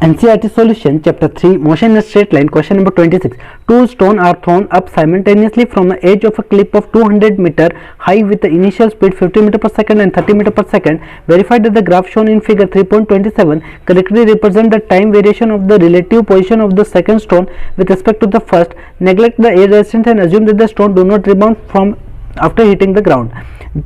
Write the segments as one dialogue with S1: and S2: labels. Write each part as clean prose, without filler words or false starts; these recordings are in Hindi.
S1: NCERT solution chapter 3 motion in a straight line question number 26. Two stones are thrown up simultaneously from the edge of a cliff of 200 meter high with the initial speed 50 meter per second and 30 meter per second. Verify that the graph shown in figure 3.27 correctly represent the time variation of the relative position of the second stone with respect to the first. Neglect the air resistance and assume that the stone do not rebound from after hitting the ground.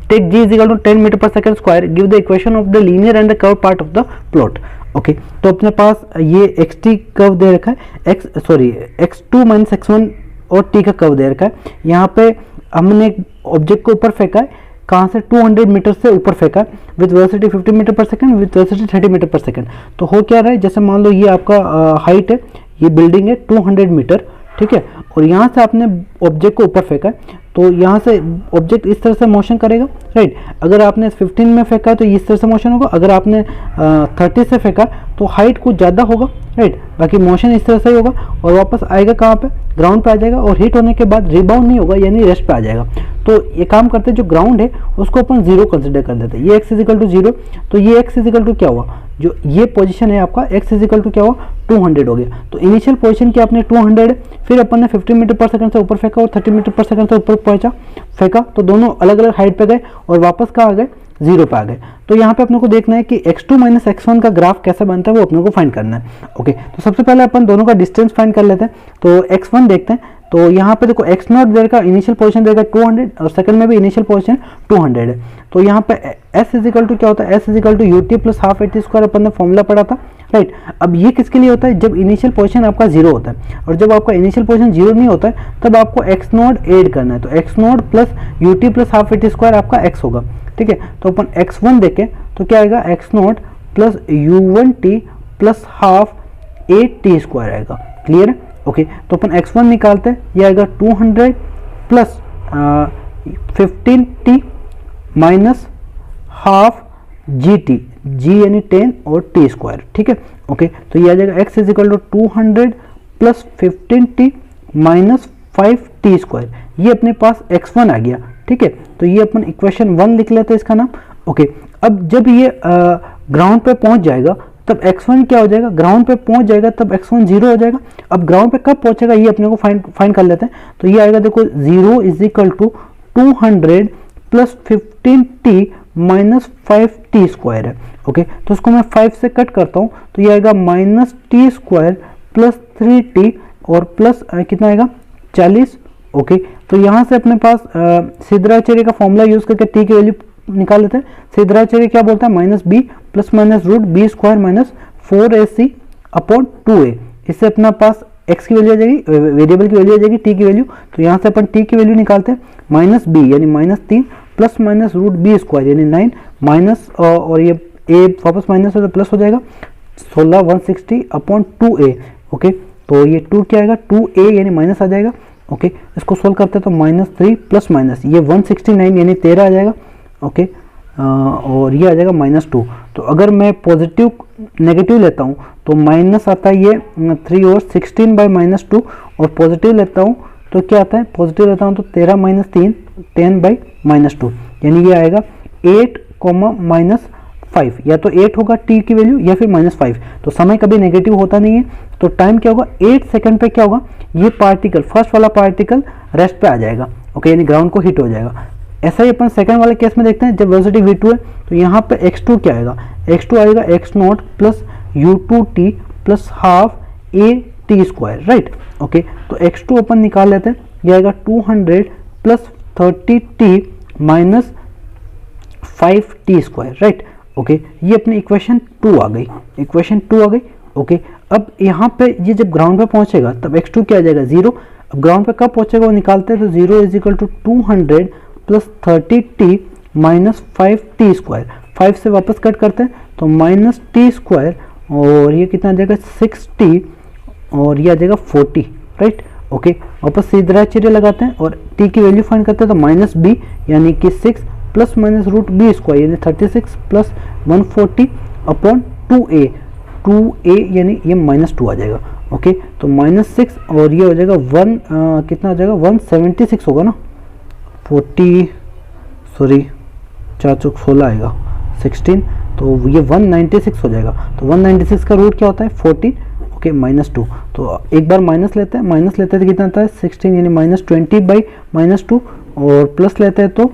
S1: Take g is equal to 10 meter per second square. Give the equation of the linear and the curved part of the plot. Okay तो अपने पास ये एक्स टी कर्व दे रखा है, x2 माइनस x1 और t का कर्व दे रखा है। यहाँ पे हमने ऑब्जेक्ट को ऊपर फेंका है, कहाँ से 200 मीटर से ऊपर फेंका है विथ वेलोसिटी 50 मीटर पर सेकंड विथ वेलोसिटी 30 मीटर पर सेकंड। तो हो क्या रहा है, जैसे मान लो ये आपका हाइट है, ये बिल्डिंग है 200 मीटर, ठीक है, और यहाँ से आपने ऑब्जेक्ट को ऊपर फेंका है तो यहाँ से ऑब्जेक्ट इस तरह से मोशन करेगा, राइट। अगर आपने 15 में फेंका है तो इस तरह से मोशन होगा, अगर आपने 30 से फेंका तो हाइट कुछ ज़्यादा होगा, राइट, बाकी मोशन इस तरह से ही होगा और वापस आएगा कहाँ पे, ग्राउंड पे आ जाएगा और हिट होने के बाद रिबाउंड नहीं होगा यानी रेस्ट पे आ जाएगा। तो ये काम करते हैं, जो ग्राउंड है उसको अपन जीरो कंसिडर कर देते हैं। ये x इजिकल टू जीरो, तो ये x इजिकल टू क्या हुआ, जो ये पोजीशन है आपका x इजिकल टू क्या हुआ 200 हो गया। तो इनिशियल पोजीशन की आपने 200 है, फिर अपन ने 50 मीटर पर सेकंड से ऊपर फेंका और 30 मीटर पर सेकंड से ऊपर पहुंचा फेंका, तो दोनों अलग अलग हाइट पे गए और वापस कहाँ आ गए, जीरो पे आ गए। तो यहाँ पे अपने को देखना है कि x2 माइनस x1 का ग्राफ कैसे बनता है, वो अपने को फाइंड करना है। ओके, तो सबसे पहले अपन दोनों का डिस्टेंस फाइंड कर लेते हैं। तो x1 देखते हैं, तो यहाँ पे देखो x नॉट देर का इनिशियल पोजीशन देगा 200 और सेकंड में भी इनिशियल पोजीशन 200 है। तो यहाँ पे s इजिकल टू क्या होता है, s is equal to ut plus half at square अपन ने फॉर्मूला पढ़ा था, राइट। अब ये किसके लिए होता है, जब इनिशियल पोजीशन आपका जीरो होता है, और जब आपका इनिशियल पोजीशन जीरो नहीं होता है तब आपको x नॉट ऐड करना है। तो x not plus ut plus half at square आपका x होगा, ठीक है। तो अपन x1 देखें तो क्या आएगा, x not plus u1t plus half at square आएगा, क्लियर है। ओके, तो अपन x1 निकालते हैं, ये आएगा 200 plus 15t minus half gt, g यानी 10 और t स्क्वायर, ठीक है। ओके, तो ये आ जाएगा x is equal to 200 plus 15t minus 5t square. ये अपने पास x1 आ गया, ठीक है। तो ये अपन इक्वेशन 1 लिख लेते हैं इसका नाम। ओके, अब जब ये ग्राउंड पे पहुंच जाएगा तब x1 क्या हो जाएगा, ग्राउंड पे पहुंच जाएगा तब x1 जीरो हो जाएगा। अब ग्राउंड पे कब पहुंचेगा ये अपने को फाइंड कर लेते हैं। तो ये आएगा देखो 0 is equal to 200 plus 15t minus 5t square है। ओके, तो उसको मैं 5 से कट करता हूँ तो ये आएगा minus t square plus 3t और प्लस कितना आएगा 40। ओके, तो यहाँ से अपने पास सिद्धाचार्य का फॉर्मूला यूज करके t की वैल्यू निकाल लेते हैं। सिद्धाचार्य क्या बोलता है, minus B plus minus root B square minus 4ac upon 2a। इससे अपना पास x की वैल्यू आ जाएगी, वेरिएबल की वैल्यू आ जाएगी t की वैल्यू। तो यहाँ से अपन t की वैल्यू निकालते हैं, माइनस बी यानी minus 3 plus minus root B square यानी 9 माइनस और ये a वापस माइनस हो तो प्लस हो जाएगा 16 160 अपॉन 2a। ओके, तो ये 2 क्या आएगा 2a यानी माइनस आ जाएगा। ओके, इसको सोल्व करते हैं तो माइनस 3 प्लस माइनस ये 169 यानी 13 आ जाएगा। ओके, और ये आ जाएगा माइनस 2। तो अगर मैं पॉजिटिव नेगेटिव लेता हूँ तो माइनस आता है ये 3 और 16 बाई माइनस 2, और पॉजिटिव लेता हूँ तो क्या आता है, पॉजिटिव लेता हूँ तो 13 माइनस 3 10 बाई माइनस 2 यानी ये आएगा 8 माइनस 5, या तो 8 होगा t की वैल्यू या फिर माइनस 5। तो समय कभी नेगेटिव होता नहीं है, तो टाइम क्या होगा 8 सेकंड पे क्या होगा, ये पार्टिकल फर्स्ट वाला पार्टिकल रेस्ट पे आ जाएगा। ओके, यानी ग्राउंड को हिट हो जाएगा। ऐसा ही अपन सेकंड वाले केस में देखते हैं, जब वेलोसिटी v2 है तो यहाँ पे x2 क्या आएगा, x2 आएगा x not plus u2t plus half at square, right. Okay, तो x2 अपन निकाल लेते हैं, ये आएगा 200 plus 30t minus 5t square, right. Okay, ये अपनी इक्वेशन 2 आ गई, इक्वेशन 2 आ गई। ओके, अब यहाँ पे ये जब ग्राउंड पे पहुंचेगा तब x2 क्या आ जाएगा 0। अब ग्राउंड पे कब पहुंचेगा वो निकालते हैं, तो 0 is equal to 200 plus 30t minus 5t square. 5 से वापस कट करते हैं तो माइनस t स्क्वायर और ये कितना आ जाएगा 6t और ये आ जाएगा 40, राइट। ओके, वापस सिद्धाचार्य लगाते हैं और t की वैल्यू फाइंड करते हैं तो माइनस b यानी कि 6 plus minus root B square यानी 36 प्लस 140 अपॉन 2a यानी ये माइनस 2 आ जाएगा। ओके, तो माइनस 6 और ये हो जाएगा 1 कितना आ जाएगा 176 होगा ना, 40 सॉरी 4 चौक 16 आएगा 16 तो ये 196 हो जाएगा। तो 196 का रूट क्या होता है 14, ओके -2। तो एक बार माइनस लेते हैं तो कितना आता है 16 यानी -20/-2, और प्लस लेते हैं तो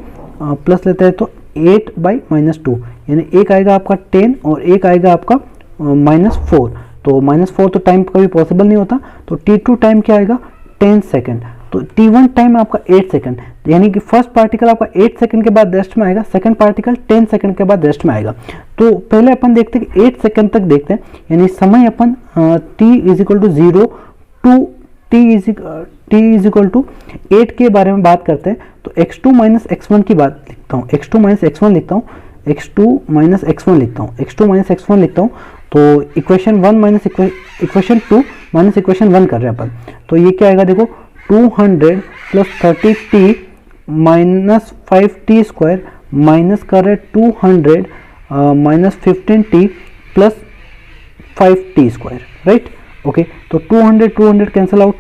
S1: 8/-2 यानी एक आएगा आपका 10 और एक आएगा आपका -4। तो -4 तो टाइम कभी पॉसिबल नहीं होता, तो T2 टाइम क्या आएगा 10 सेकेंड। तो T1 टाइम आपका 8 सेकंड, यानी कि फर्स्ट पार्टिकल आपका 8 सेकंड के बाद रेस्ट में आएगा, सेकंड पार्टिकल 10 सेकंड के बाद रेस्ट में आएगा। तो पहले अपन देखते हैं कि 8 सेकंड तक देखते हैं, यानी समय अपन t = 0 टू t = 8 के बारे में बात करते हैं। तो x2 - x1 की बात लिखता हूँ, x2 - x1 लिखता हूँ, तो equation 1 minus equation 2 minus equation 1 कर रहे हैं अपन। तो ये क्या आएगा देखो 200 + 30t - 5t² माइनस कर रहे 200 - 15t + 5t², राइट। ओके, तो 200 कैंसिल आउट,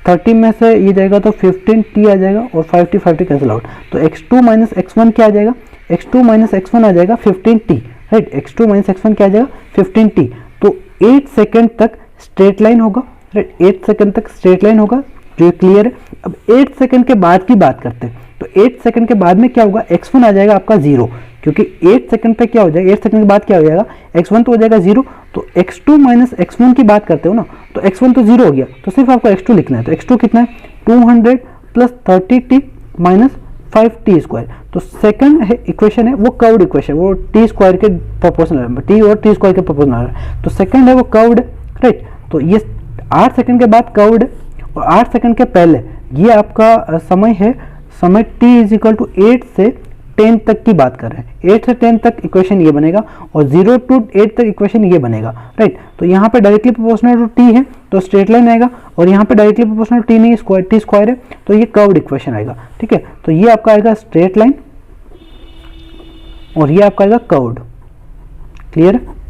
S1: 30 में से ये जाएगा तो 15t आ जाएगा और 5t कैंसिल आउट। तो x2 - x1 क्या आ जाएगा, x2 - x1 आ जाएगा 15t, राइट। x2 - x1 क्या आ जाएगा 15t। तो 8 सेकेंड तक स्ट्रेट लाइन होगा, राइट, 8 सेकेंड तक स्ट्रेट लाइन होगा, जो क्लियर है। अब 8 सेकंड के बाद की बात करते हैं, तो 8 सेकंड के बाद में क्या होगा x1 आ जाएगा आपका 0, क्योंकि 8 सेकंड पे क्या हो जाएगा, 8 सेकंड के बाद क्या हो जाएगा x1 तो हो जाएगा 0। तो x2 - x1 की बात करते हो ना, तो x1 तो 0 हो गया, तो सिर्फ आपको x2 लिखना है। तो x2 कितना है 200 + 30t - 5t²। तो सेकंड इक्वेशन है वो कर्व्ड इक्वेशन, वो t² के प्रोपोर्शनल है, t और t² के प्रोपोर्शनल है। तो सेकंड है वो कर्व्ड, राइट। तो ये 8 सेकंड के बाद कर्व्ड, और 8 सेकंड के पहले ये आपका समय है, समय t = 8 से 10 तक की बात कर रहे हैं। 8 से 10 तक इक्वेशन ये बनेगा और 0 to 8 तक इक्वेशन ये बनेगा, राइट। तो यहाँ पे डायरेक्टली प्रोपोर्शनल टू t है तो स्ट्रेट लाइन आएगा, और यहाँ पे डायरेक्टली प्रोपोर्शनल t नहीं, t² है, तो ये कर्व्ड इक्वेशन आएगा, ठीक है। तो ये आपका आएगा स्ट्रेट लाइन और ये आपका आएगा कर्व्ड, क्लियर है।